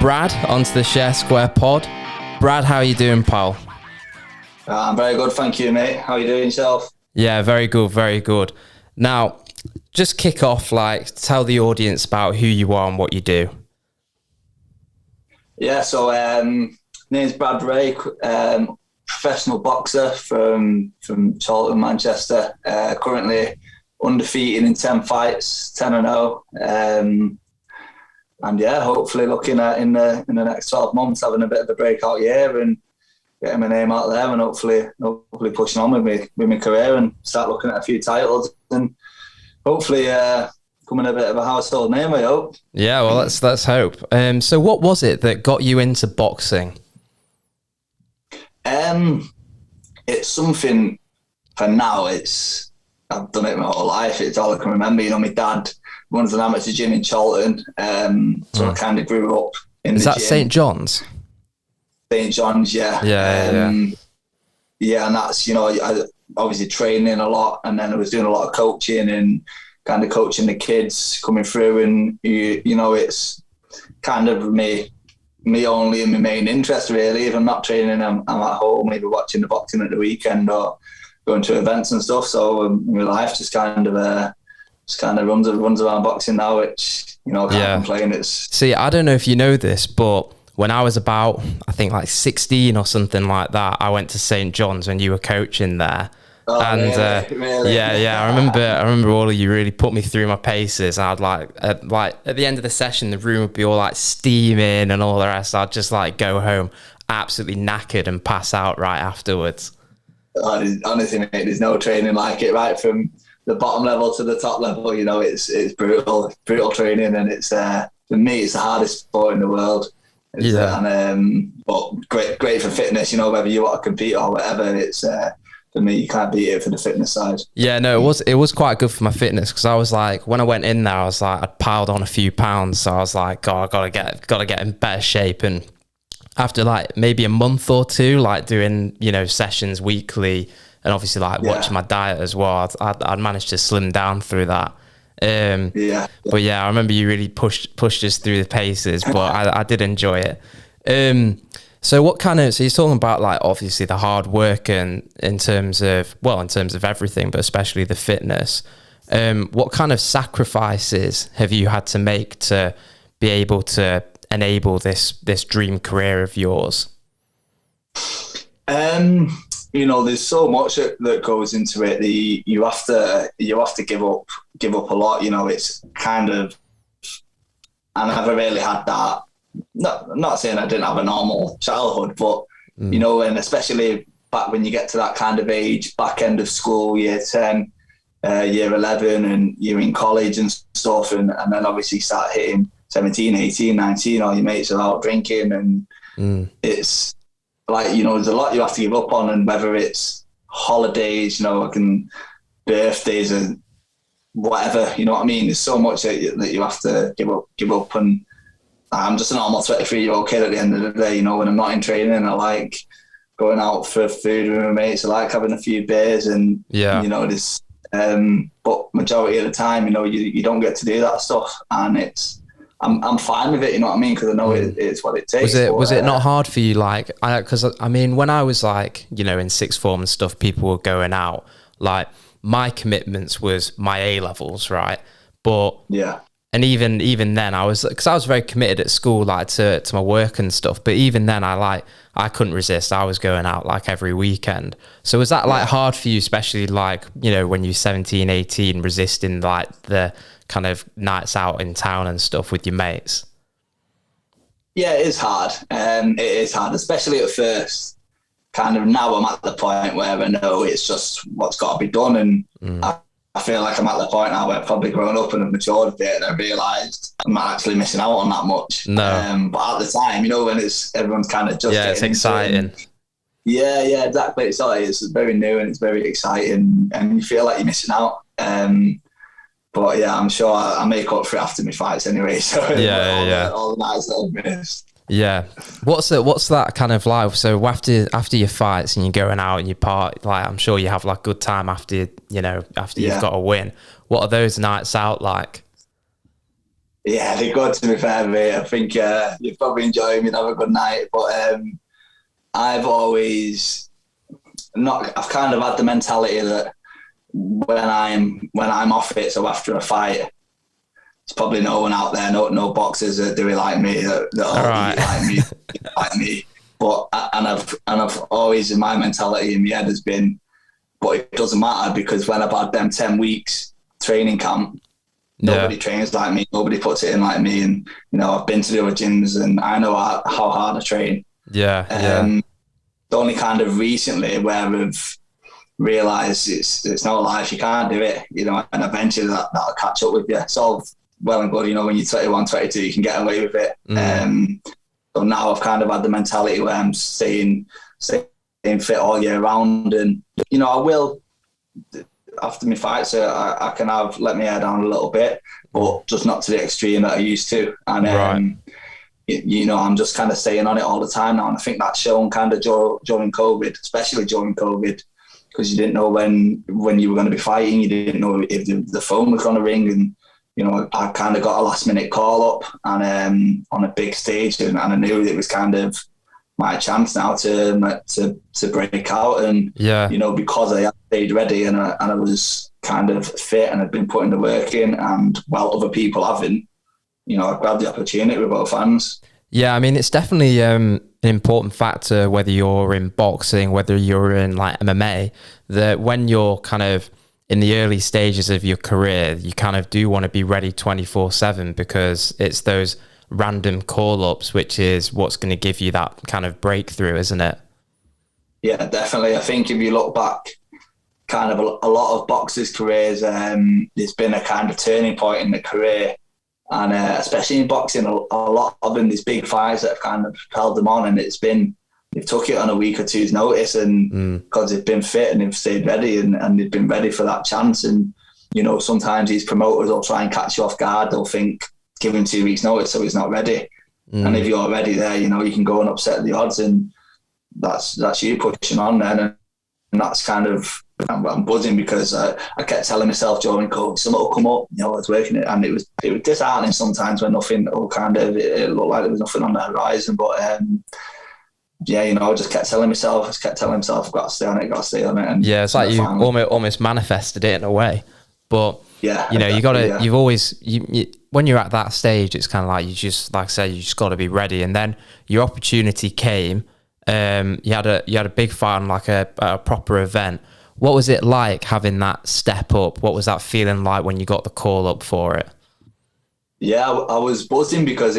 Brad onto the ShareSquare pod. Brad, how are you doing, pal? I'm very good, thank you, mate. How are you doing yourself? Yeah, very good, very good. Now, just kick off, tell the audience about who you are and what you do. Yeah, so name's Brad Rea, professional boxer from Charlton, Manchester. Currently undefeated in 10 fights, 10-0. And yeah, hopefully looking at in the next 12 months having a bit of a breakout year and getting my name out there and hopefully pushing on with my career and start looking at a few titles and hopefully becoming a bit of a household name, I hope. Yeah, well, let's hope. So what was it that got you into boxing? It's something for now. I've done it my whole life. It's all I can remember. You know, my dad runs an amateur gym in Charlton, so I kind of grew up in Is the that gym. St. John's? St. John's, yeah. Yeah, and that's, you know, I obviously training a lot, and then I was doing a lot of coaching and kind of coaching the kids coming through, and you know, it's kind of me only and my main interest really. If I'm not training, I'm at home, maybe watching the boxing at the weekend or going to events and stuff. So my life just kind of runs around boxing now, which, you know, I can't complain. See, I don't know if you know this, but when I was about, I think 16 or something like that, I went to St. John's when you were coaching there. Oh, and really? Yeah. I remember all of you really put me through my paces. I'd at the end of the session, the room would be all steaming and all the rest. I'd just go home absolutely knackered and pass out right afterwards. Honestly, mate, there's no training like it. Right from the bottom level to the top level, you know, it's brutal training, and it's for me, it's the hardest sport in the world. But great for fitness. You know, whether you want to compete or whatever, it's for me, you can't beat it for the fitness side. Yeah, no, it was quite good for my fitness, because I was when I went in there, I was I'd piled on a few pounds, so I was I gotta get in better shape. And after maybe a month or two, doing, you know, sessions weekly, and obviously watching my diet as well, I'd managed to slim down through that. But yeah, I remember you really pushed us through the paces, but I did enjoy it. So you're talking about obviously the hard work and in terms of everything, but especially the fitness. What kind of sacrifices have you had to make to be able to enable this dream career of yours? You know, there's so much that goes into it. You have to give up a lot. You know, it's kind of, I never really had that. Not saying I didn't have a normal childhood, but you know, and especially back when you get to that kind of age, back end of school, year 10, year 11, and you're in college and stuff, and then obviously start hitting 17, 18, 19, all your mates are out drinking, and it's you know, there's a lot you have to give up on, and whether it's holidays, you know, birthdays and whatever, you know what I mean? There's so much that you have to give up, and I'm just a normal 23-year-old kid at the end of the day. You know, when I'm not in training, I like going out for food with my mates. I like having a few beers, and you know, this. But majority of the time, you know, you don't get to do that stuff, and I'm fine with it. You know what I mean? Because I know it's what it takes. Was it not hard for you? Because I mean, when I was you know, in sixth form and stuff, people were going out. My commitments was my A levels, right? But yeah. And even then, because I was very committed at school, to my work and stuff. But even then, I couldn't resist. I was going out every weekend. So was that hard for you, especially you know, when you're 17, 18, resisting the kind of nights out in town and stuff with your mates? Yeah, it is hard. It is hard, especially at first. Kind of now I'm at the point where I know it's just what's got to be done, and I feel like I'm at the point now where I've probably grown up and have matured a bit, and I realised I'm not actually missing out on that much. No. But at the time, you know, when everyone's kind of just it's exciting. Yeah, exactly. It's very new and it's very exciting, and you feel like you're missing out. But yeah, I'm sure I make up for it after my fights anyway. So all the nights that I've missed. Yeah. What's that kind of like? So after your fights and you're going out and you part, I'm sure you have good time after you've got a win. What are those nights out like? Yeah, they're good, to be fair, mate. I think you'd probably enjoy them, you'd have a good night. But I've always I've kind of had the mentality that when I'm off it, so after a fight, there's probably no one out there, no boxers that do it like me, that all right. eat like me. But I've always, in my mentality in my head has been, but it doesn't matter, because when I've had them 10 weeks training camp, nobody trains like me, nobody puts it in like me, and I've been to the other gyms and I know how hard I train. It's only kind of recently where we've realised it's not life, you can't do it, and eventually that'll catch up with you. It's all well and good, when you're 21, 22, you can get away with it. So now I've kind of had the mentality where I'm staying fit all year round, and I will, after my fights, so I can let my hair down a little bit, but just not to the extreme that I used to. And I'm just kind of staying on it all the time now, and I think that's shown kind of during COVID, especially during COVID, because you didn't know when you were going to be fighting, you didn't know if the phone was going to ring, and I kind of got a last minute call up and on a big stage, and I knew it was kind of my chance now to break out, and because I had stayed ready and I was kind of fit and had been putting the work in, and while other people haven't, I grabbed the opportunity with both hands. Yeah, I mean, it's definitely an important factor, whether you're in boxing, whether you're in like MMA, that when you're kind of in the early stages of your career, you kind of do want to be ready 24/7, because it's those random call-ups which is what's going to give you that kind of breakthrough, isn't it? Yeah, definitely. I think if you look back, kind of a lot of boxers' careers, there's been a kind of turning point in the career, and especially in boxing, a lot of them, these big fights that have kind of propelled them on, and they've took it on a week or two's notice, and because they've been fit and they've stayed ready, and they've been ready for that chance. And sometimes these promoters will try and catch you off guard. They'll think, give him 2 weeks notice so he's not ready. And if you're ready there, you can go and upset the odds, and that's you pushing on then. And that's kind of, I'm buzzing, because I kept telling myself during COVID, something will come up, I was working it, and it was disheartening sometimes when nothing, it looked like there was nothing on the horizon. But I just kept telling myself, I've got to stay on it. And it's like you almost manifested it in a way. But you gotta, you've always, when you're at that stage, it's kind of like, you just, like I said, you just got to be ready. And then your opportunity came. You had a big fight on like a proper event. What was it like having that step up? What was that feeling like when you got the call up for it? Yeah, I was buzzing, because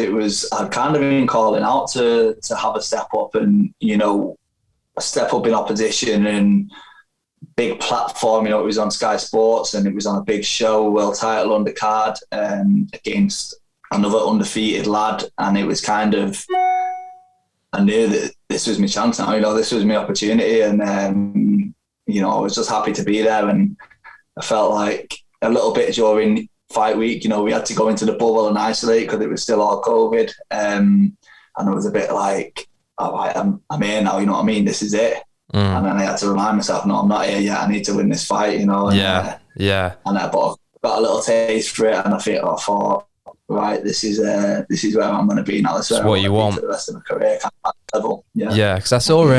I'd kind of been calling out to have a step up, and a step up in opposition and big platform. It was on Sky Sports, and it was on a big show, world title undercard, against another undefeated lad, and it was kind of, I knew that this was my chance now. This was my opportunity, and I was just happy to be there. And I felt like a little bit during fight week, we had to go into the bubble and isolate because it was still all COVID, and it was a bit like, all right, I'm here now, you know what I mean, this is it. And then I had to remind myself, no, I'm not here yet, I need to win this fight, and, and I got a little taste for it, and I thought, right, this is where I'm going to be now. This is what you want for the rest of my career, kind of level. Because I saw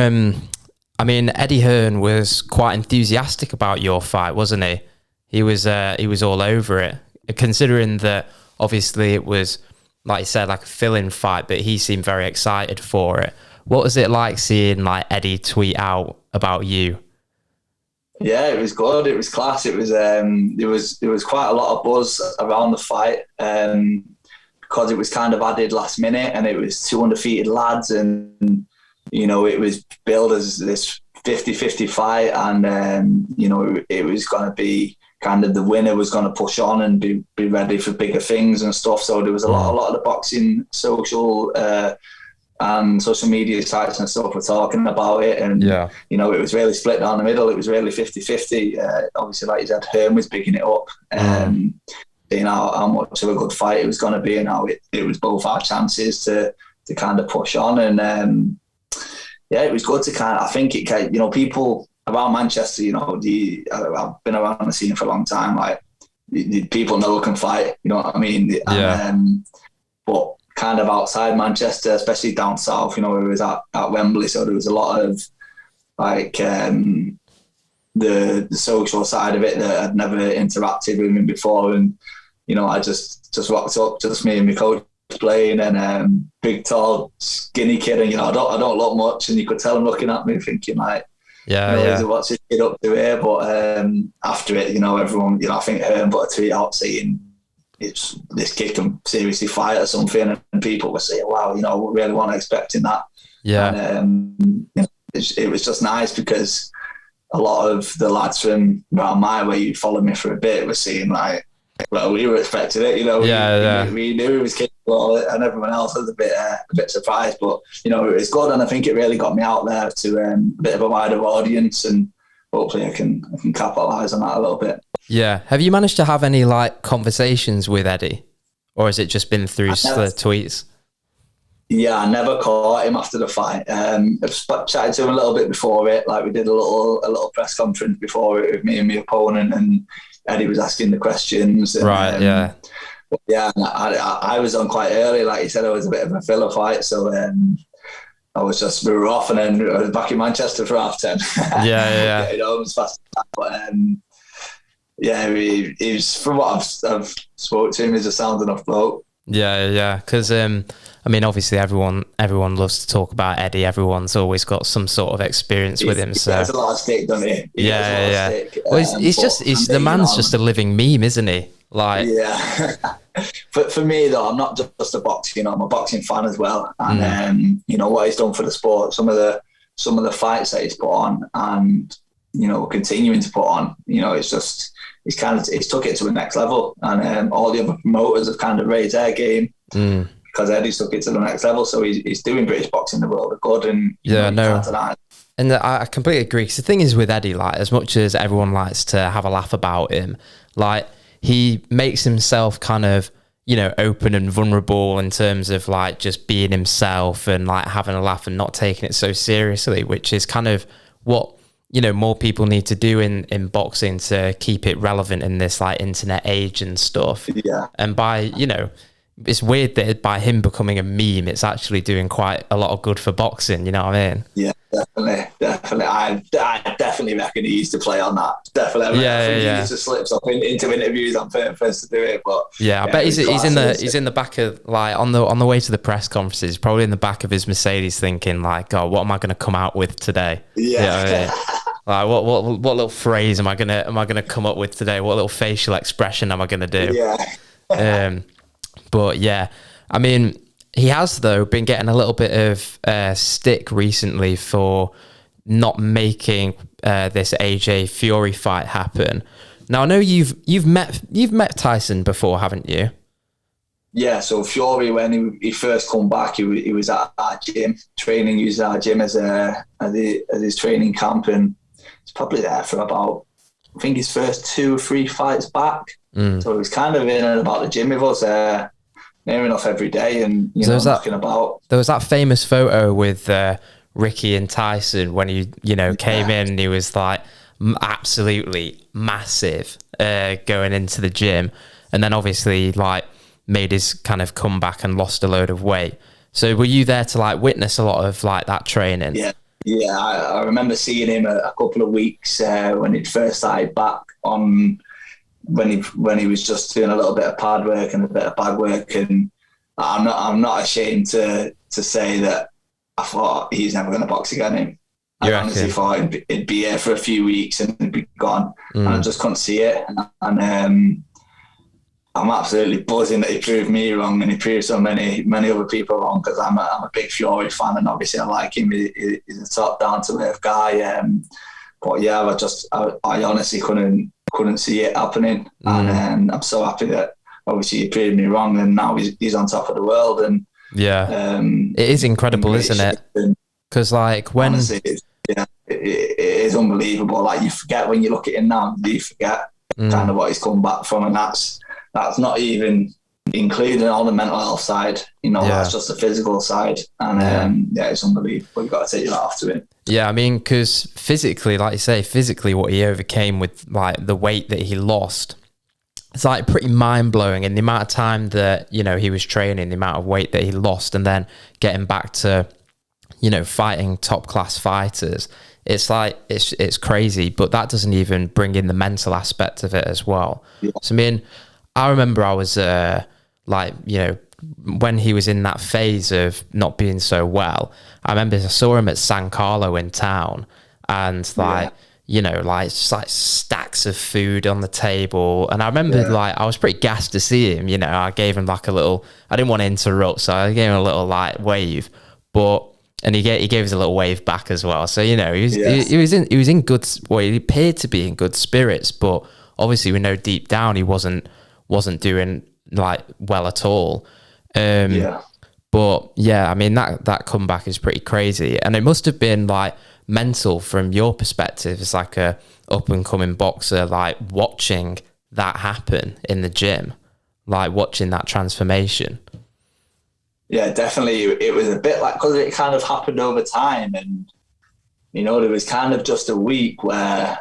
Eddie Hearn was quite enthusiastic about your fight, wasn't he? He was all over it, considering that obviously it was, like you said, like a fill-in fight, but he seemed very excited for it. What was it like seeing like Eddie tweet out about you? Yeah, it was good. It was class. It was there was quite a lot of buzz around the fight, because it was kind of added last minute, and it was two undefeated lads, and it was billed as this 50-50 fight, and it was going to be kind of, the winner was going to push on and be ready for bigger things and stuff. So there was a lot of the boxing social media sites and stuff were talking about it, and it was really split down the middle. It was really 50-50. Obviously, like you said, Hearn was bigging it up, how much of a good fight it was going to be, and how it was both our chances to kind of push on. And it was good to kind of, I think it, people around Manchester, I've been around the scene for a long time. Like, people know who can fight. You know what I mean? Yeah. But kind of outside Manchester, especially down south, you know, it was at Wembley, so there was a lot of like the social side of it that I'd never interacted with him before, and you know, I just rocked up, just me and my coach playing, and big, tall, skinny kid, and you know, I don't look much, and you could tell him looking at me, thinking like, what's this kid up to here? But after it, you know, everyone, you know, I think Hearn put a tweet out saying this kid can seriously fight or something, and people were saying, wow, you know, we really weren't expecting that. Yeah. And you know, it was just nice because a lot of the lads from around my way who followed me for a bit were saying like, well, we were expecting it, you know. We knew he was capable, and everyone else was a bit surprised. But you know, it was good, and I think it really got me out there to a bit of a wider audience, and hopefully I can capitalise on that a little bit. Yeah. Have you managed to have any like conversations with Eddie, or has it just been through tweets? Yeah, I never caught him after the fight. I've chatted to him a little bit before it. Like we did a little press conference before it with me and my opponent, and Eddie was asking the questions. And, right. Yeah. Yeah. I was on quite early. Like you said, it was a bit of a filler fight, so we were off, and then I was back in Manchester for 10:30. Yeah. You know, it was fast. But yeah, he was, from what I've spoke to him, he's a sound enough bloke. Yeah. Because I mean, obviously, everyone loves to talk about Eddie. Everyone's always got some sort of experience with him. So there's a lot of stick, doesn't he? Yeah. Well, he's the man's just a living meme, isn't he? Like, yeah. For me though, I'm not just a boxer. You know, I'm a boxing fan as well. And you know what he's done for the sport. Some of the fights that he's put on, and you know, continuing to put on. You know, it's took it to the next level, and all the other promoters have kind of raised their game. Because Eddie's took it to the next level, so he's doing British boxing the world of good, and and I completely agree. Because the thing is with Eddie, like as much as everyone likes to have a laugh about him, like he makes himself kind of, you know, open and vulnerable in terms of like just being himself and like having a laugh and not taking it so seriously, which is kind of what, you know, more people need to do in boxing to keep it relevant in this like internet age and stuff. Yeah, and by, you know. It's weird that by him becoming a meme, it's actually doing quite a lot of good for boxing. You know what I mean? Yeah, definitely. I definitely reckon he used to play on that. Definitely. He used to slip up into interviews. I'm first to do it, but I bet he's in the back of like on the way to the press conferences, probably in the back of his Mercedes, thinking like, "Oh, what am I going to come out with today?" Yeah. You know what I mean? Like what little phrase am I gonna come up with today? What little facial expression am I gonna do? Yeah. But yeah, I mean, he has though been getting a little bit of stick recently for not making this AJ Fury fight happen. Now I know you've met Tyson before, haven't you? Yeah. So Fury, when he first come back, he was at our gym training, using our gym as his training camp, and he's probably there for about, I think, his first 2 or 3 fights back. So he was kind of in and about the gym with us near enough every day, and knocking about. There was that famous photo with Ricky and Tyson when he came in and he was like absolutely massive going into the gym, and then obviously like made his kind of comeback and lost a load of weight. So were you there to like witness a lot of like that training? Yeah, I remember seeing him a couple of weeks when he'd first started back on. When he was just doing a little bit of pad work and a bit of bag work, and I'm not ashamed to say that I thought he's never going to box again. I honestly thought it'd be here for a few weeks and it'd be gone, and I just couldn't see it. And I'm absolutely buzzing that he proved me wrong, and he proved so many other people wrong, because I'm a big Fury fan, and obviously I like him. He's a top down to earth guy. But yeah, I honestly couldn't see it happening, and I'm so happy that obviously he proved me wrong, and now he's on top of the world. And it is incredible, isn't it? Because like when honestly, it is unbelievable. Like you forget when you look at him now, you forget kind of what he's come back from, and that's not even including all the mental health side. That's just the physical side, and it's unbelievable. You've got to take your hat off to him. Yeah, I mean, because physically, like you say, what he overcame with like the weight that he lost, it's like pretty mind blowing, and the amount of time that, you know, he was training, the amount of weight that he lost, and then getting back to, you know, fighting top class fighters. It's like, it's crazy, but that doesn't even bring in the mental aspect of it as well. Yeah. So, I mean, I remember I was like, you know, when he was in that phase of not being so well, I remember I saw him at San Carlo in town, and like, you know, like just like stacks of food on the table. And I remember like, I was pretty gassed to see him, you know, I gave him like a little, I didn't want to interrupt, so I gave him a little like wave, and he gave us a little wave back as well. So, you know, he was in good, well, he appeared to be in good spirits, but obviously we know deep down he wasn't doing like well at all. But yeah, I mean, that comeback is pretty crazy, and it must have been like mental from your perspective as like a up and coming boxer, like watching that happen in the gym, like watching that transformation. Yeah, definitely. It was a bit like, because it kind of happened over time, and you know, there was kind of just a week where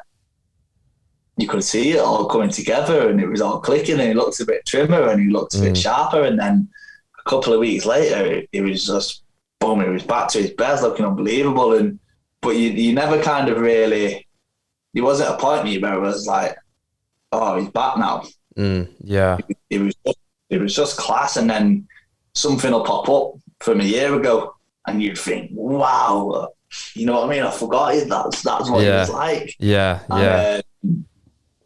you could see it all coming together, and it was all clicking, and he looked a bit trimmer, and he looked a bit sharper, and then a couple of weeks later, it was just boom, he was back to his best, looking unbelievable. But you never kind of really, there wasn't a point where it was like, oh, he's back now. It was just class, and then something will pop up from a year ago, and you'd think, wow, you know what I mean? I forgot it. That's what he was like.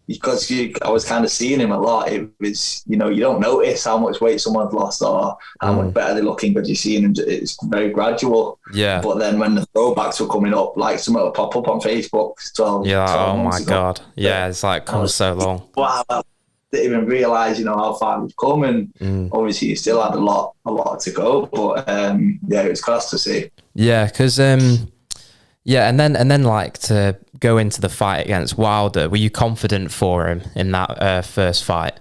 Because I was kind of seeing him a lot. It was, you know, you don't notice how much weight someone's lost or how much better they're looking, because you're seeing him. It's very gradual. Yeah. But then when the throwbacks were coming up, like something will pop up on Facebook 12 oh months my ago. God. Yeah, it's like come so long. Wow. I didn't even realise, you know, how far we've come, and obviously you still had a lot to go. But yeah, it was class to see. Yeah, because yeah, and then like to go into the fight against Wilder, were you confident for him in that first fight?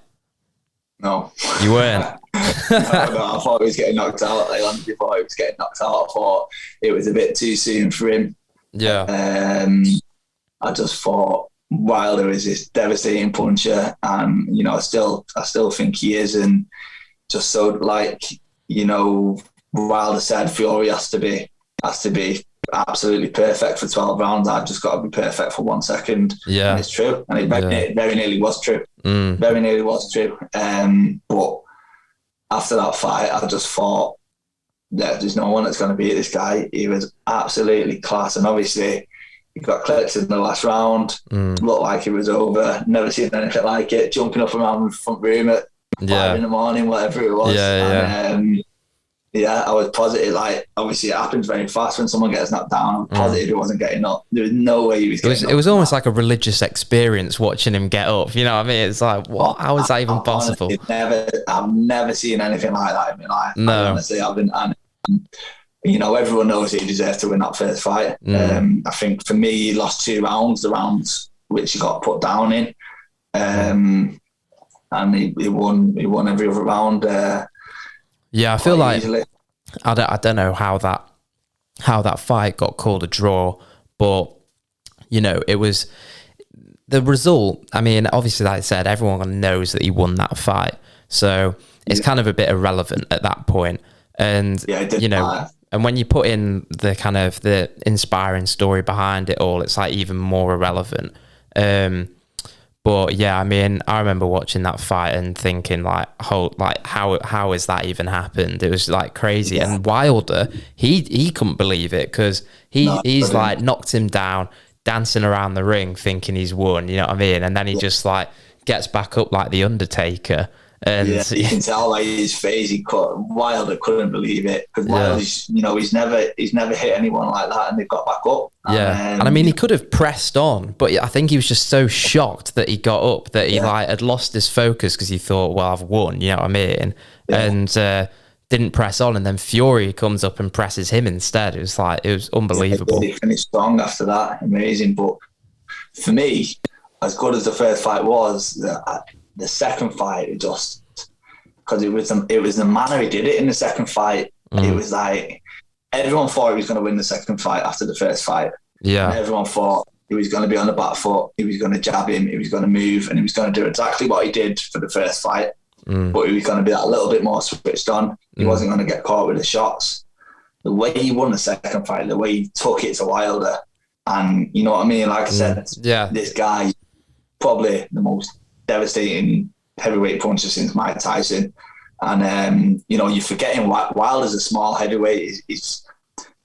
No. You weren't? no, I thought he was getting knocked out. Before he was getting knocked out, I thought it was a bit too soon for him. Yeah. I just thought Wilder is this devastating puncher, and you know, I still think he is, and just so, like, you know, Wilder said Fury has to be absolutely perfect for 12 rounds. I've just got to be perfect for 1 second. Yeah, and it's true, and it very nearly was true. Very nearly was true. But after that fight, I just thought, there's no one that's going to beat this guy. He was absolutely class, and obviously he got clipped in the last round. Looked like it was over. Never seen anything like it. Jumping up around the front room at 5 in the morning, whatever it was. Yeah, I was positive. Like, obviously, it happens very fast when someone gets knocked down. I'm positive he wasn't getting up. There was no way he was getting up. It was almost like a religious experience watching him get up. You know what I mean? It's like, what? How is that even possible? I've never seen anything like that in my life. No. Honestly, I haven't. And, you know, everyone knows that he deserved to win that first fight. I think for me, he lost 2 rounds, the rounds which he got put down in. And he won every other round. Yeah, I feel like easily. I don't know how that fight got called a draw, but you know, it was the result. I mean, obviously, like I said, everyone knows that he won that fight, so it's kind of a bit irrelevant at that point. And you know, matter. And when you put in the kind of the inspiring story behind it all, it's like even more irrelevant. But yeah, I mean, I remember watching that fight and thinking like, how has that even happened? It was like crazy. Yeah. And Wilder, he couldn't believe it, because he's like knocked him down, dancing around the ring, thinking he's won. You know what I mean? And then he just like gets back up like the Undertaker. And yeah, you can tell like his face. Wilder couldn't believe it, because Wilder's, you know, he's never hit anyone like that, and they've got back up. Yeah, and I mean, he could have pressed on, but I think he was just so shocked that he got up that he like had lost his focus, because he thought, well, I've won. You know what I mean? Yeah. And didn't press on, and then Fury comes up and presses him instead. It was unbelievable. He finished strong after that, amazing. But for me, as good as the first fight was, the second fight, it just, because it was the manner he did it in the second fight. It was like everyone thought he was going to win the second fight after the first fight. Yeah, and everyone thought he was going to be on the back foot, he was going to jab him, he was going to move, and he was going to do exactly what he did for the first fight. But he was going to be that little bit more switched on. He wasn't going to get caught with the shots. The way he won the second fight, the way he took it to Wilder, and you know what I mean? Like I said, this guy, probably the most devastating heavyweight puncher since Mike Tyson. And, you're forgetting Wilder's a small heavyweight. He's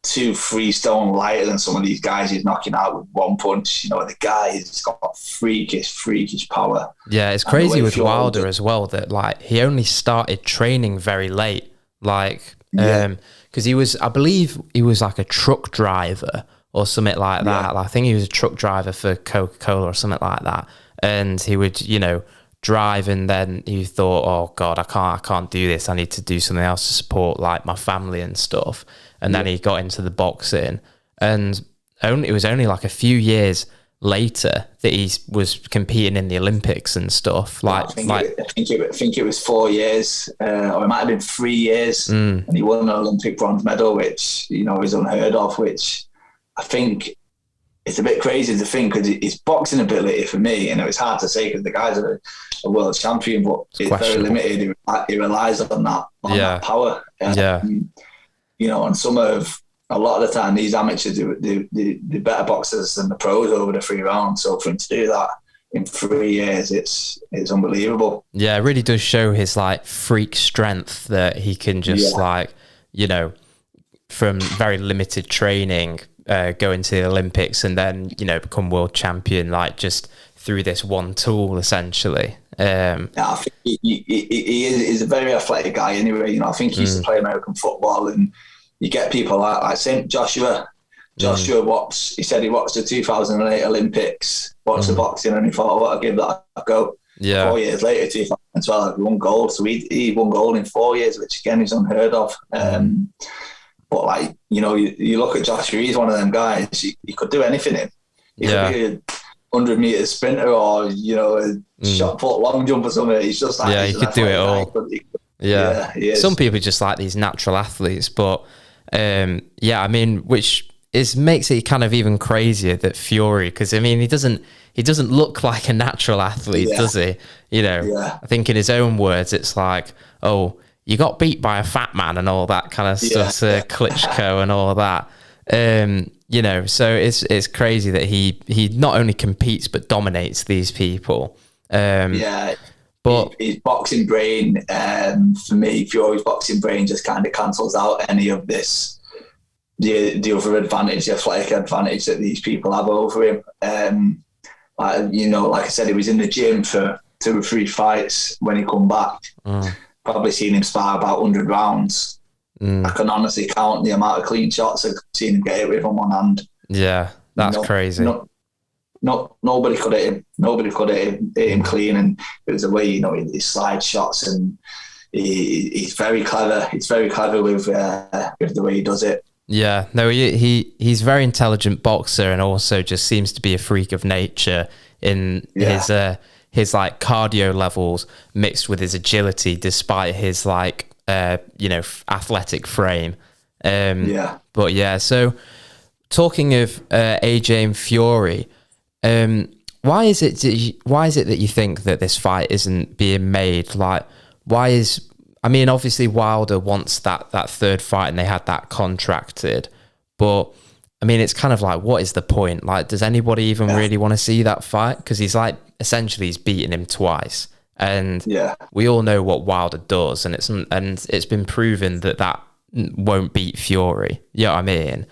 2-3 stone lighter than some of these guys he's knocking out with one punch. The guy has got freakish power. Yeah, it's crazy with Wilder as well that like he only started training very late. Like, because I believe he was like a truck driver or something like that. Like, I think he was a truck driver for Coca-Cola or something like that. And he would, drive, and then he thought, oh God, I can't do this. I need to do something else to support like my family and stuff. And then he got into the boxing, and it was only like a few years later that he was competing in the Olympics and stuff. Like, I think it was 4 years, or it might have been 3 years, and he won an Olympic bronze medal, which is unheard of. Which I think it's a bit crazy to think, because his boxing ability for me, it's hard to say because the guy's a world champion, but it's very limited. He relies on that power. And a lot of the time, these amateurs, they're better boxers than the pros over the 3 rounds. So for him to do that in 3 years, it's unbelievable. Yeah, it really does show his like freak strength that he can just from very limited training, go into the Olympics and then, become world champion, like just through this one tool, essentially. I think he's a very athletic guy anyway. I think he used to play American football, and you get people like St. Joshua. He said he watched the 2008 Olympics, watched the boxing, and he thought, I'll give that a go. 4 years later, 2012, he won gold. So he won gold in 4 years, which again is unheard of. But like, you look at Joshua, he's one of them guys, he could do anything. He could be a 100-meter sprinter or, a shot put long jump or something. He's just like, he could do it all. Some people just like these natural athletes, but which makes it kind of even crazier that Fury, because he doesn't look like a natural athlete, does he? I think in his own words, it's like, oh, you got beat by a fat man and all that kind of stuff, Klitschko and all that. So it's crazy that he not only competes but dominates these people. But his boxing brain, for me, Fury's boxing brain just kind of cancels out any of this, the other advantage, the athletic advantage that these people have over him. Like I said, he was in the gym for 2 or 3 fights when he come back. Probably seen him spar about 100 rounds. I can honestly count the amount of clean shots I've seen him get it with on one hand. Yeah, that's crazy. Nobody could hit him. Nobody could hit him clean, and it was the way he slides shots, and he's very clever. He's very clever with the way he does it. Yeah, no, he's a very intelligent boxer, and also just seems to be a freak of nature in his like cardio levels mixed with his agility, despite his like athletic frame. So talking of AJ and Fury, why is it that you think that this fight isn't being made? Like, obviously Wilder wants that third fight, and they had that contracted, but it's kind of like, what is the point? Like, does anybody even really want to see that fight? Because he's beaten him twice, and we all know what Wilder does, and it's been proven that won't beat Fury. You know what I mean?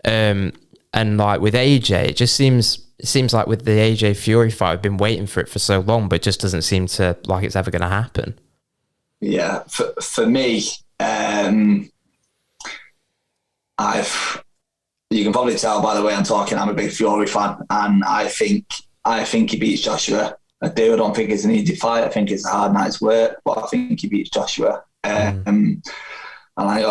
And like with AJ, it seems like with the AJ Fury fight, I've been waiting for it for so long, but it just doesn't seem to like it's ever going to happen. Yeah, for me, you can probably tell by the way I'm talking, I'm a big Fury fan, and I think he beats Joshua. I don't think it's an easy fight. I think it's a hard night's work, but I think he beats Joshua. And I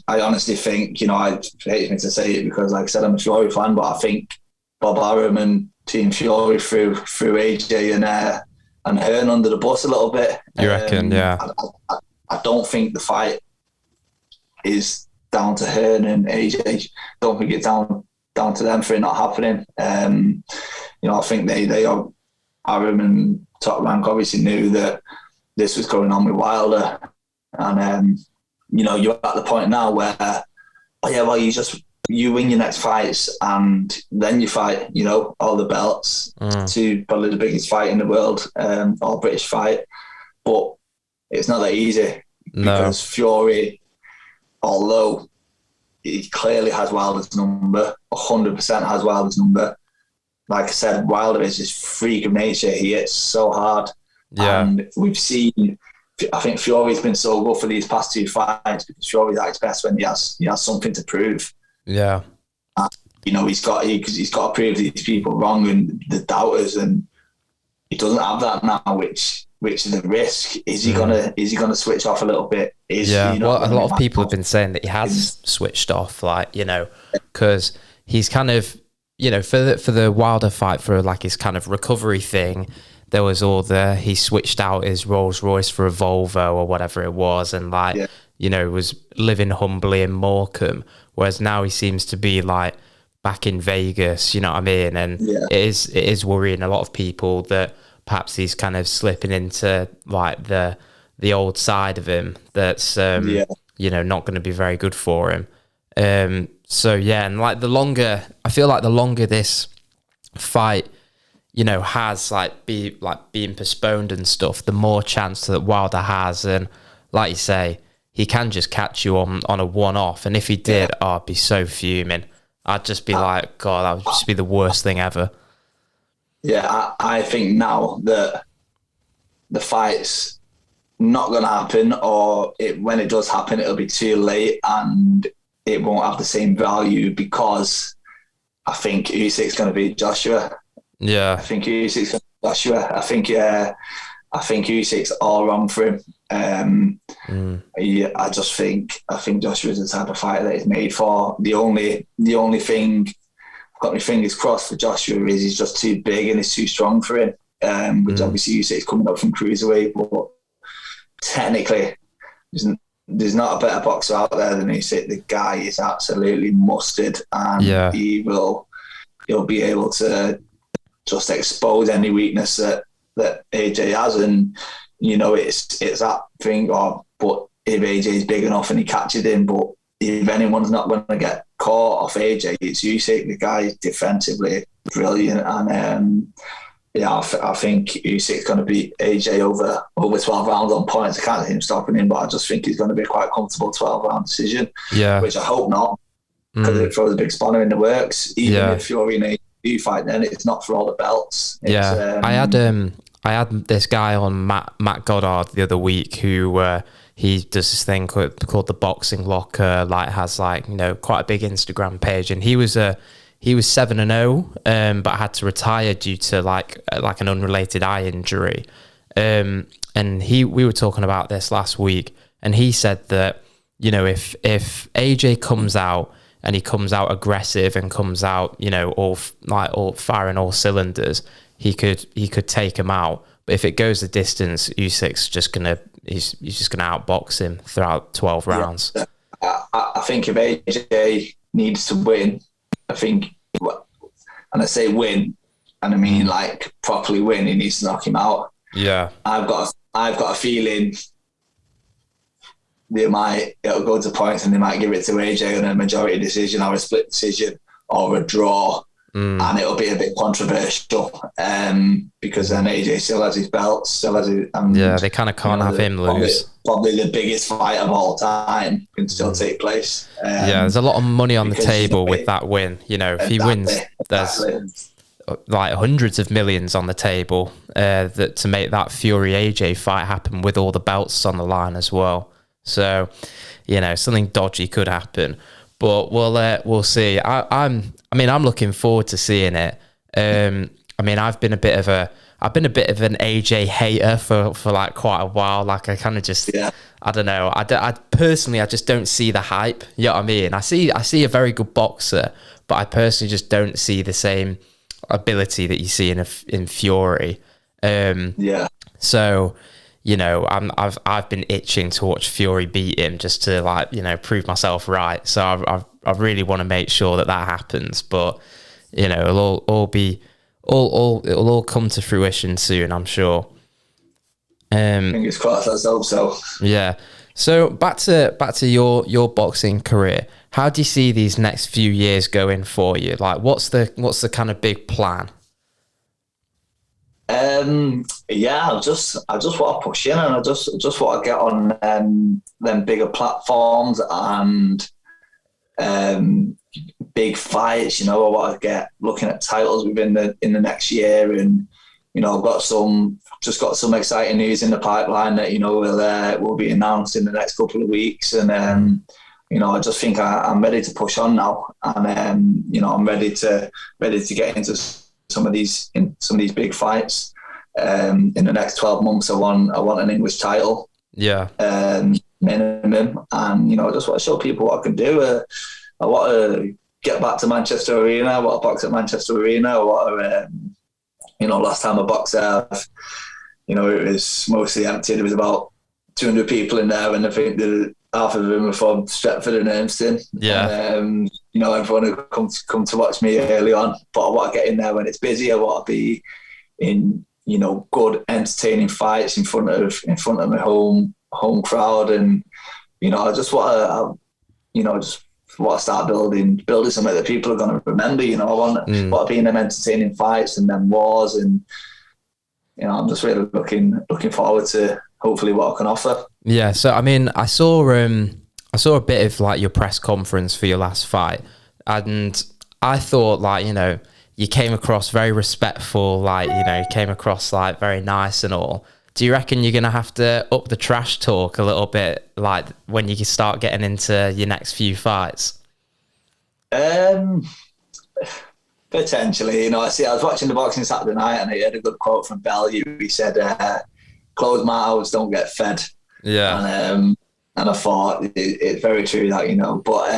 honestly think, I hate me to say it because, like I said, I'm a Fury fan, but I think Bob Arum and Team Fury threw AJ and Hearn under the bus a little bit. You reckon? Yeah. I don't think the fight is down to Hearn and AJ. Don't think it's down down to them for it not happening. I think they are, Aram and Top Rank obviously knew that this was going on with Wilder, and you're at the point now where, you win your next fights and then you fight, all the belts to probably the biggest fight in the world, all British fight, but it's not that easy because Fury, although he clearly has Wilder's number, 100% has Wilder's number. Like I said, Wilder is this freak of nature. He hits so hard. Yeah. And we've seen, I think Fury's been so good for these past 2 fights because Fury acts best when he has something to prove. Yeah. He's got to prove these people wrong and the doubters, and he doesn't have that now, which is the risk. Is he gonna switch off a little bit? A lot of people have been saying that he has switched off, because he's kind of, for the Wilder fight, for like his kind of recovery thing, there was he switched out his Rolls Royce for a Volvo or whatever it was, and was living humbly in Morecambe, whereas now he seems to be like back in Vegas, you know what I mean? And it is worrying a lot of people that perhaps he's kind of slipping into like the old side of him that's not going to be very good for him. And like the longer this fight has being postponed and stuff, the more chance that Wilder has. And like you say, he can just catch you on a one-off, and if he did, I'd be so fuming. I'd just be like, God, that would just be the worst thing ever. Yeah, I think now that the fight's not going to happen, or when it does happen, it'll be too late and it won't have the same value, because I think Usyk's going to beat Joshua. Yeah. I think Usyk's going to beat Joshua. I think Usyk's all wrong for him. I think Joshua's the type of fighter that he's made for. The only thing I've got my fingers crossed for Joshua is he's just too big and he's too strong for him. Which obviously Usyk's coming up from cruiserweight, but technically there's not a better boxer out there than Usyk. The guy is absolutely mustard, and he'll be able to just expose any weakness that AJ has, and it's that thing. But if AJ's big enough and he catches him, but if anyone's not going to get caught off AJ, it's Usyk. The guy is defensively brilliant, and I think Usyk's going to beat AJ over 12 rounds on points. I can't see him stopping him, but I just think he's going to be a quite comfortable 12-round decision. Yeah, which I hope not, because it throws a big spanner in the works. Even if Fury and AJ fight, then it's not for all the belts. I had this guy on, Matt Goddard, the other week, who he does this thing called the Boxing Locker, has quite a big Instagram page, and he was 7-0, but had to retire due to like an unrelated eye injury. And we were talking about this last week, and he said that if AJ comes out and he comes out aggressive and comes out all firing all cylinders, he could take him out. But if it goes the distance, Usyk's just gonna outbox him throughout 12 rounds. I think if AJ needs to win, and I say win, and I mean properly win, he needs to knock him out. Yeah, I've got a feeling it'll go to points, and they might give it to AJ in a majority decision or a split decision or a draw. And it'll be a bit controversial because then AJ still has his belt, they kind of can't have him lose. Probably the biggest fight of all time can still take place. There's a lot of money on the table with that win. If he wins, there's hundreds of millions on the table that to make that Fury AJ fight happen with all the belts on the line as well. So something dodgy could happen. But we'll see. I'm looking forward to seeing it. I've been a bit of an AJ hater for quite a while. I kind of just, I don't know. I personally just don't see the hype. You know what I mean? I see a very good boxer, but I personally just don't see the same ability that you see in Fury. So, I've been itching to watch Fury beat him just to prove myself right. So I really want to make sure that happens. But you know, it'll all come to fruition soon, I'm sure. Fingers crossed. Let's hope so. Yeah. So back to your boxing career. How do you see these next few years going for you? Like, what's the kind of big plan? Yeah, I just want to push in, and I just want to get on them bigger platforms and big fights. You know, I want to get looking at titles within in the next year, and you know, I've got some exciting news in the pipeline that, you know, will be announced in the next couple of weeks, and you know, I just think I'm ready to push on now, and you know, I'm ready to get into some of these big fights. In the next 12 months, I want an English title. Yeah. Minimum, and you know, I just want to show people what I can do. I want to get back to Manchester Arena. I want to box at Manchester Arena. I want to, you know, last time I boxed there, you know, it was mostly empty. There was about 200 people in there, and I think that half of them were from Stretford and Ermston. Yeah. And, you know, everyone who come to watch me early on. But I want to get in there when it's busy. I want to be in, you know, good, entertaining fights in front of my home crowd, and you know, I just want to, you know, just want to start building something that people are going to remember. You know, I want to be in them entertaining fights and them wars, and you know, I'm just really looking forward to hopefully what I can offer. Yeah. So I mean, I saw a bit of like your press conference for your last fight, and I thought, like, you know, you came across very respectful, like, you know, you came across like very nice and all. Do you reckon you're going to have to up the trash talk a little bit, like when you start getting into your next few fights? Potentially, you know, I was watching the boxing Saturday night, and I heard a good quote from Bellew. He said, closed mouths don't get fed. Yeah. And I thought it's very true that, you know, but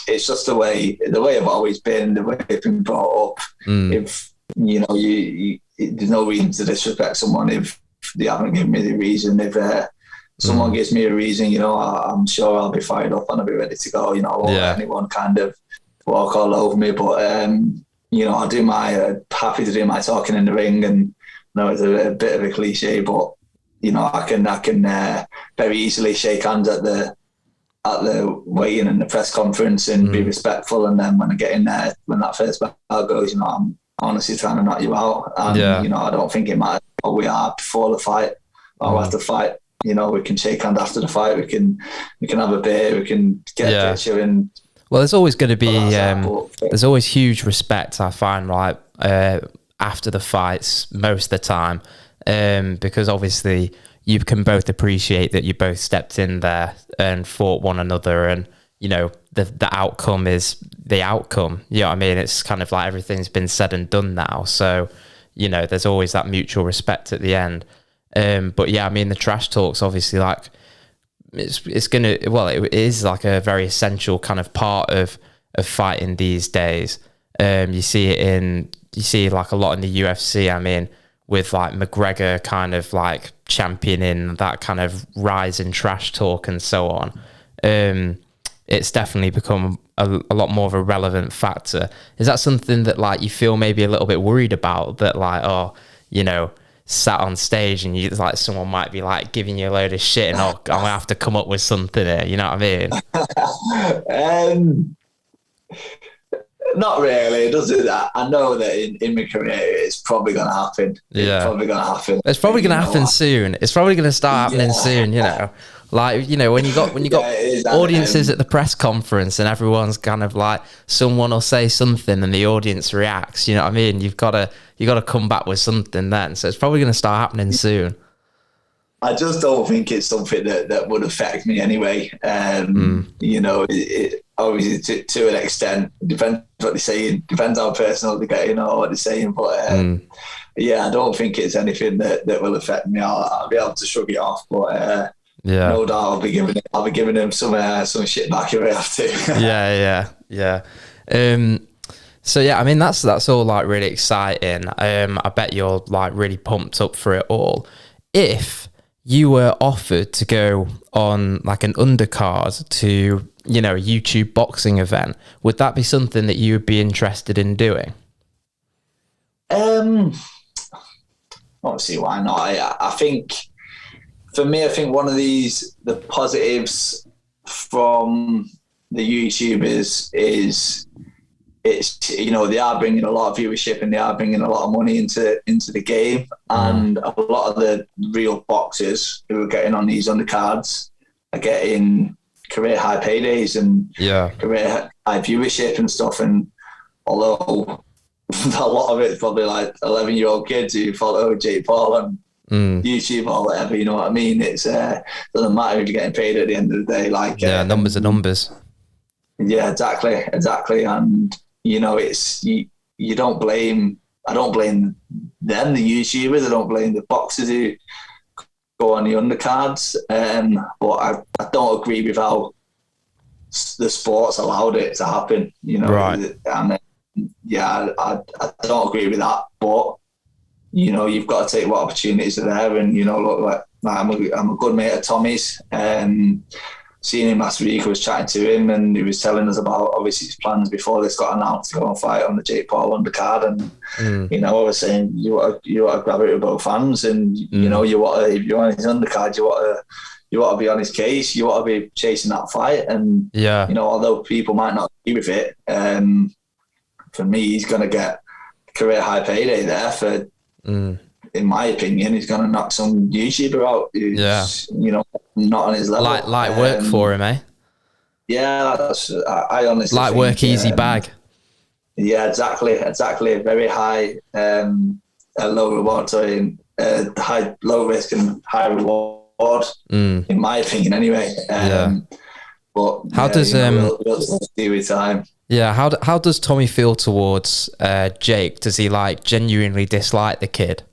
it's just the way I've always been, the way I've been brought up. If, you know, you there's no reason to disrespect someone if they haven't given me the reason. If someone gives me a reason, you know, I'm sure I'll be fired up and I'll be ready to go. You know, I won't let anyone kind of walk all over me. But, you know, I'll do happy to do my talking in the ring. And I know it's a bit of a cliche, but you know, I can very easily shake hands at the weigh-in and the press conference and be respectful. And then when I get in there, when that first bell goes, you know, I'm honestly trying to knock you out. And, you know, I don't think it matters what we are before the fight or after the fight. You know, we can shake hands after the fight. We can have a beer. We can get a picture. And well, there's always going to be there's always huge respect, I find, right, after the fights most of the time. Because obviously you can both appreciate that you both stepped in there and fought one another, and you know the outcome is the outcome. You know what I mean? It's kind of like everything's been said and done now, so you know there's always that mutual respect at the end. But yeah, I mean the trash talk's obviously like it is like a very essential kind of part of fighting these days. You see like a lot in the UFC. I mean, with like McGregor kind of like championing that kind of rise in trash talk and so on. It's definitely become a lot more of a relevant factor. Is that something that like you feel maybe a little bit worried about, that like, oh, you know, sat on stage and you like someone might be like giving you a load of shit and I'm gonna have to come up with something here, you know what I mean? Not really. Does it? I know that in my career it's probably going to happen. Yeah. It's probably going to happen. It's probably going to happen soon. It's probably going to start happening soon, you know. Like, you know, when you got audiences at the press conference and everyone's kind of like, someone will say something and the audience reacts, you know what I mean? You got to come back with something then. So it's probably going to start happening soon. I just don't think it's something that would affect me anyway. You know, it obviously to an extent, it depends what they're saying, depends how personal they get, you know, what they're saying. But yeah, I don't think it's anything that will affect me. I'll be able to shrug it off. But no doubt I'll be giving them some shit back if I have to. yeah. So yeah, I mean that's all like really exciting. I bet you're like really pumped up for it all. If you were offered to go on like an undercard to you know, a YouTube boxing event. Would that be something that you would be interested in doing? Obviously, why not? I think for me, I think one of the positives from the YouTubers is it's, you know, they are bringing a lot of viewership and they are bringing a lot of money into the game. And a lot of the real boxers who are getting on these undercards are getting career high paydays and career high viewership and stuff. And although a lot of it's probably like 11-year-old kids who follow Jake Paul and YouTube or whatever, you know what I mean? It's doesn't matter if you're getting paid at the end of the day. Like numbers are numbers. Yeah, exactly. And you know, it's you don't blame. I don't blame them, the YouTubers. I don't blame the boxers who go on the undercards. But I don't agree with how the sports allowed it to happen. You know, right? And I don't agree with that. But you know, you've got to take what opportunities are there. And you know, look, like I'm a good mate of Tommy's. Seeing him last week, I was chatting to him, and he was telling us about obviously his plans before this got announced to go and fight on the Jake Paul undercard. And you know, I was saying you want to grab it with both hands, and you know, if you're on his undercard, you want to be on his case, you want to be chasing that fight. And you know, although people might not agree with it, for me, he's going to get career high payday there for. In my opinion, he's going to knock some YouTuber out who's, you know, not on his level. Like work for him, eh? Yeah, I honestly like think, work easy bag. Yeah, exactly. Very high, low reward, high, low risk and high reward, in my opinion, anyway. But how does we'll see with time. Yeah, how does Tommy feel towards Jake? Does he like genuinely dislike the kid?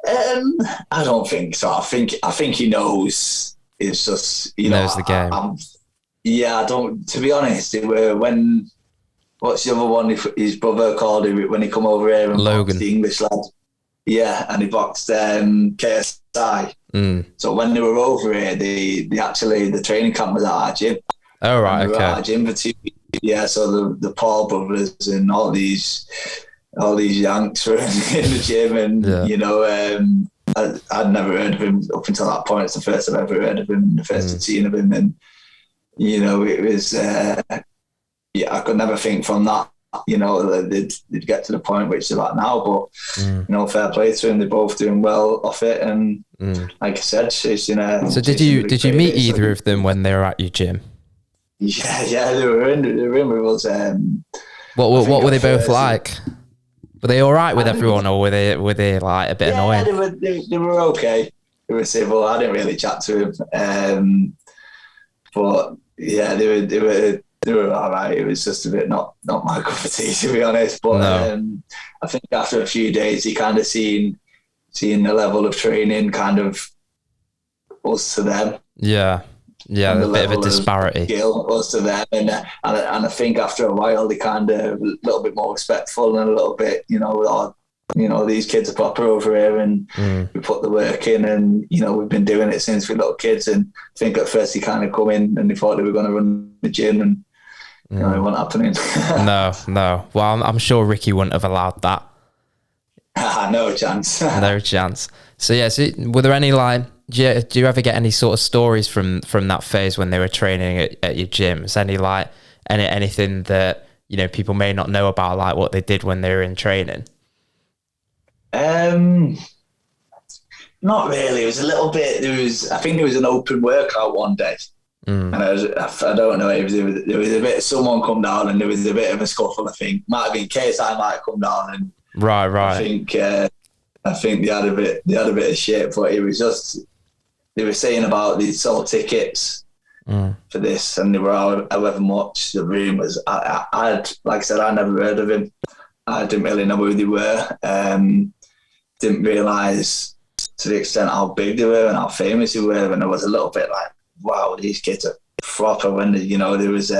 I don't think so. I think he knows. It's just, you knows know, the game. I don't. To be honest, it were when what's the other one? His brother called him when he come over here and Logan, boxed the English lad. Yeah, and he boxed KSI. So when they were over here, the training camp was at our gym. Oh right, okay. At our gym for 2 weeks. Yeah, so the Paul brothers and all these Yanks were in the gym, and you know, I'd never heard of him up until that point. It's the first I've ever heard of him, the first I'd seen of him, and you know, it was I could never think from that, you know, they'd get to the point which they're at now. But you know, fair play to them, they're both doing well off it, and like I said, chasing a. So did you meet either of them when they were at your gym? Yeah, they were in with us. What were they both like? Were they all right with everyone, or were they like a bit annoying? They were okay. They were civil. I didn't really chat to him, but yeah, they were all right. It was just a bit not my cup of tea, to be honest. But I think after a few days, he kind of seen the level of training kind of us to them. Yeah, a bit of a disparity. Skill us to them, and I think after a while they kind of a little bit more respectful and a little bit, you know, these kids are proper over here, and we put the work in, and you know, we've been doing it since we were little kids. And I think at first they kind of come in and they thought they were going to run the gym, and you know, it wasn't happening. No. Well, I'm sure Ricky wouldn't have allowed that. No chance. No chance. So yeah, were there any like? Do you ever get any sort of stories from that phase when they were training at your gym? Is any like anything that, you know, people may not know about, like what they did when they were in training? Not really. It was a little bit. I think there was an open workout one day, and I don't know. There was a bit. Someone come down and there was a bit of a scuffle. I think might have been KSI might have come down, and right. I think they had a bit of shit, but it was just. They were saying about these sold tickets for this, and they were however much. The room was. I like I said, I never heard of him. I didn't really know who they were. Didn't realise to the extent how big they were and how famous they were. And I was a little bit like, wow, these kids are proper. When you know, there was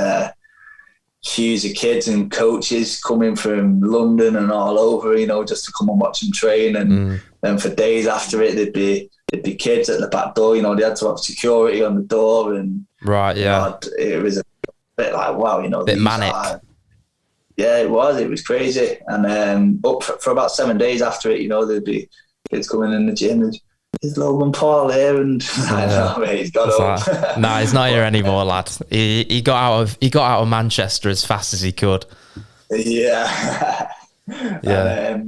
queues of kids and coaches coming from London and all over, you know, just to come and watch them train. And then for days after it, they'd be there'd be kids at the back door. You know, they had to have security on the door, and Right. Yeah. it was a bit like, wow, you know, Bit manic. Yeah, it was crazy. And up for about 7 days after it, you know, there'd be kids coming in the gym and there's Logan Paul here, and I know, mate, he's got up. Like, nah, he's not here anymore, lad. He got out of Manchester as fast as he could. Yeah. Yeah.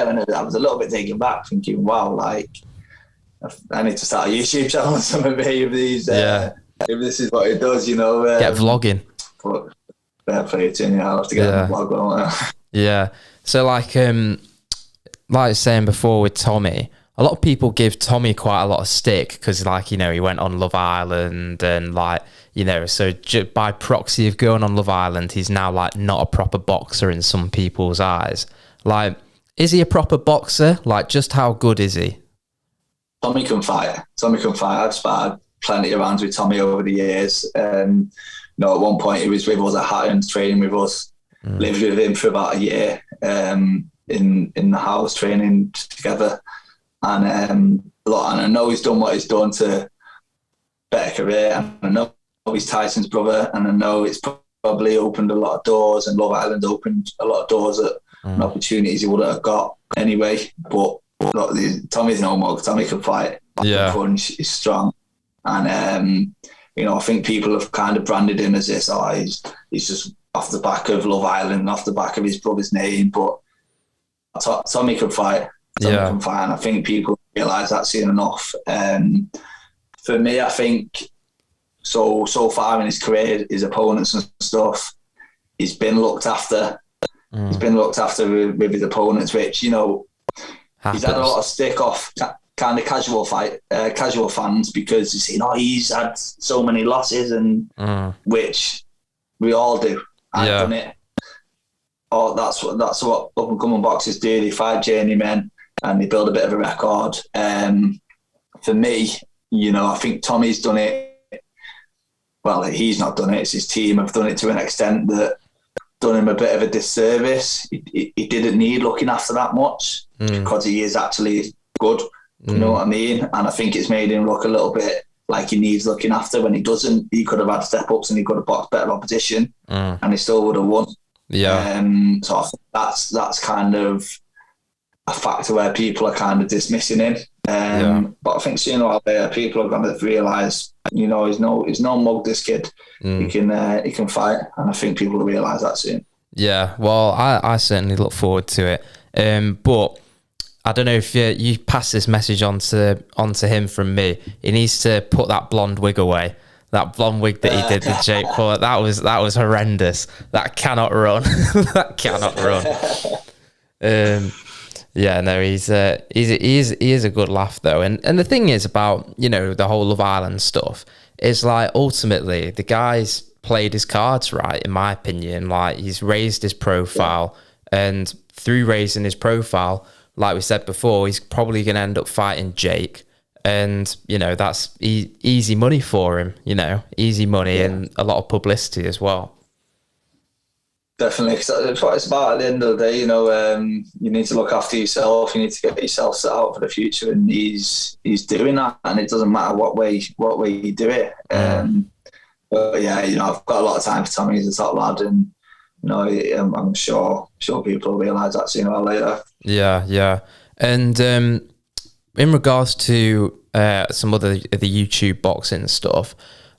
And I was a little bit taken back, thinking, wow, like I need to start a YouTube channel or something, maybe, if these if this is what it does, you know. Get vlogging. But fair play to you, I'll have to get a vlog on. Yeah. So like I was saying before with Tommy, a lot of people give Tommy quite a lot of stick because, like, you know, he went on Love Island and, like, you know, so by proxy of going on Love Island, he's now like not a proper boxer in some people's eyes. Like, is he a proper boxer? Like, just how good is he? Tommy can fight. I've sparred plenty of rounds with Tommy over the years. You know, at one point he was with us at Hatton, training with us. Lived with him for about a year in the house, training together. And I know he's done what he's done to better career. And I know he's Tyson's brother, and I know it's probably opened a lot of doors, and Love Island opened a lot of doors and opportunities he wouldn't have got anyway. But look, Tommy's no mug. Tommy can fight. Yeah. Punch. He's strong. And you know, I think people have kind of branded him as this. Oh, he's just off the back of Love Island, off the back of his brother's name. But Tommy can fight. Can fight, and I think people realise that soon enough. For me, I think so far in his career, his opponents and stuff, he's been looked after. He's been looked after with his opponents, which, you know, he's had a lot of stick off kind of casual fans, because you see, he's had so many losses, and which we all do. I've done it. Oh, that's what up and coming boxers do. They fight journeymen and they build a bit of a record. For me, you know, I think Tommy's done it. Well, he's not done it. It's his team have done it to an extent that done him a bit of a disservice. He didn't need looking after that much because he is actually good. You know what I mean? And I think it's made him look a little bit like he needs looking after when he doesn't. He could have had step-ups and he could have boxed better opposition and he still would have won. Yeah. So I think that's kind of a factor where people are kind of dismissing him. But I think sooner or later people are going to realise, you know, he's no mug, this kid. He can fight, and I think people will realise that soon. Yeah, well, I certainly look forward to it. But I don't know if you pass this message on to him from me. He needs to put that blonde wig away. That blonde wig that he did with Jake Paul, that was horrendous. That cannot run. That cannot run. Yeah, no, he is a good laugh though. And the thing is about, you know, the whole Love Island stuff is, like, ultimately the guy's played his cards right, in my opinion. Like, he's raised his profile, and through raising his profile, like we said before, he's probably going to end up fighting Jake. And, you know, that's easy money for him, you know, easy money and a lot of publicity as well. Definitely. That's what it's about at the end of the day, you know. You need to look after yourself. You need to get yourself set out for the future, and he's doing that, and it doesn't matter what way you do it. But yeah, you know, I've got a lot of time for Tommy. He's a top lad, and, you know, I'm sure people will realise that sooner or later. Yeah. And in regards to some other the YouTube boxing stuff,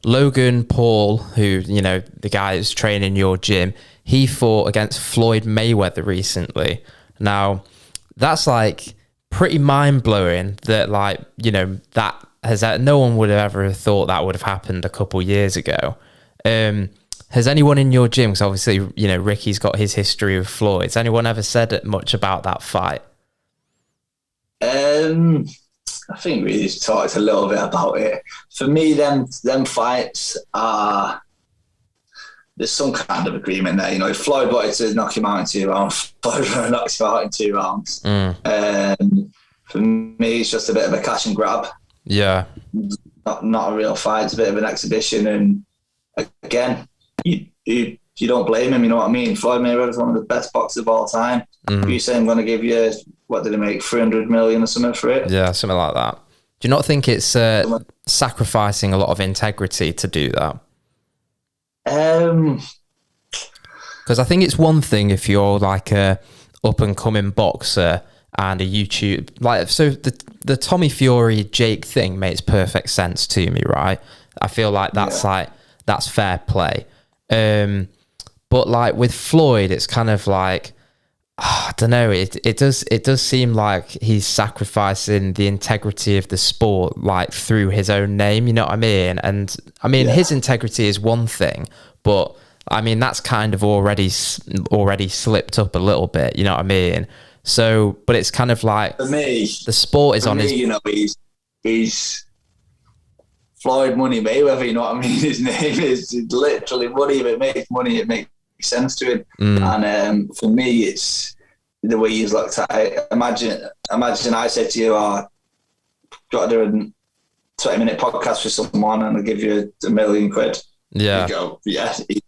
Logan Paul, who, you know, the guy who's training your gym, he fought against Floyd Mayweather recently. Now, that's, like, pretty mind-blowing that, like, you know, no one would have ever thought that would have happened a couple years ago. Has anyone in your gym, because obviously, you know, Ricky's got his history with Floyd, has anyone ever said much about that fight? I think we just talked a little bit about it. For me, them fights are, there's some kind of agreement there. You know, if Floyd wanted to knock him out in 2 rounds, Floyd knocks him out in 2 rounds. For me, it's just a bit of a cash and grab. Yeah. Not a real fight. It's a bit of an exhibition. And again, you don't blame him, you know what I mean? Floyd Mayweather is one of the best boxers of all time. You say I'm going to give you, what did he make, 300 million or something for it? Yeah, something like that. Do you not think it's sacrificing a lot of integrity to do that? Because I think it's one thing if you're like a up and coming boxer and a YouTube, like, so the Tommy Fury Jake thing makes perfect sense to me, right? I feel like that's that's fair play. But like with Floyd, it's kind of like, I don't know. It does seem like he's sacrificing the integrity of the sport, like through his own name. You know what I mean? And I mean, his integrity is one thing, but I mean that's kind of already slipped up a little bit. You know what I mean? So, but it's kind of like, for me, the sport is on his. You know, he's Floyd Money Mayweather. You know what I mean? His name is literally money. If it makes money, it makes sense to him. And for me, it's the way he's looked at it. Imagine I said to you, got to do a 20-minute podcast with someone and I'll give you £1 million. Yeah. You go, yeah, you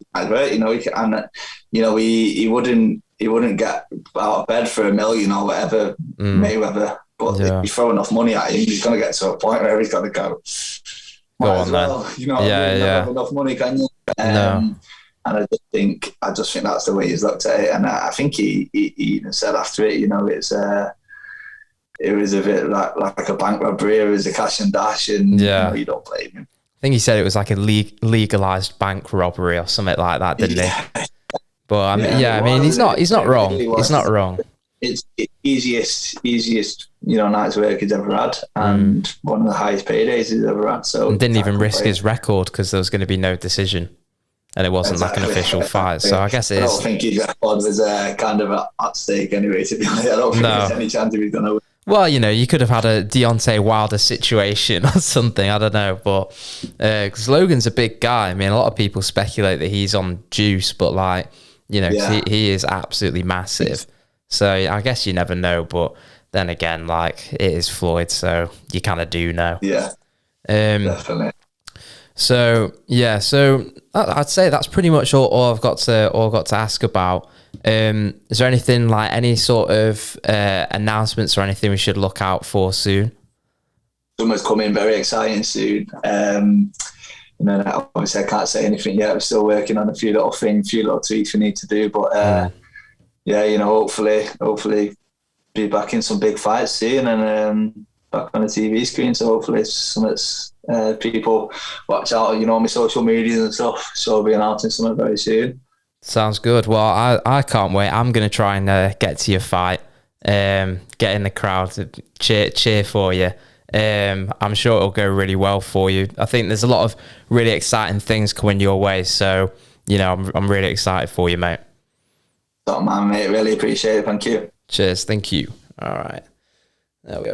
know, and you know, he wouldn't get out of bed for $1 million or whatever, Mayweather. But if you throw enough money at him, he's going to get to a point where he's got to go. Might as well, you know, not have enough money, can you? No. And I just think that's the way he's looked at it. And I think he even said after it, you know, it was a bit like a bank robbery. It was a cash and dash, and you know, you don't blame him. I think he said it was like a legalized bank robbery or something like that, didn't he? But I mean, I mean, he's not wrong. He's not wrong. It's the easiest, you know, night's work he's ever had, and one of the highest paydays he's ever had. So and didn't even risk his record because there was going to be no decision, and it wasn't like an official fight. So I guess it is. I don't think his record was kind of at stake anyway. To be honest, I don't think there's any chance if he's going to win. Well, you know, you could have had a Deontay Wilder situation or something. I don't know, but because Logan's a big guy. I mean, a lot of people speculate that he's on juice, but like, you know, he is absolutely massive. So I guess you never know, but then again, like, it is Floyd, so you kind of do know. Yeah, definitely. So yeah, so I'd say that's pretty much all I've got to ask about. Is there anything, like any sort of announcements or anything we should look out for soon? Summer's coming, very exciting soon. You know, obviously I can't say anything yet. I'm still working on a few little tweaks we need to do, but yeah, you know, hopefully be back in some big fights soon and back on the TV screen. So hopefully something's people watch out, you know, on my social medias and stuff. So I'll be announcing something very soon. Sounds good. Well, I can't wait. I'm going to try and get to your fight, get in the crowd to cheer for you. I'm sure it'll go really well for you. I think there's a lot of really exciting things coming your way. So, you know, I'm really excited for you, mate. Oh, man, mate. Really appreciate it. Thank you. Cheers. Thank you. All right. There we go.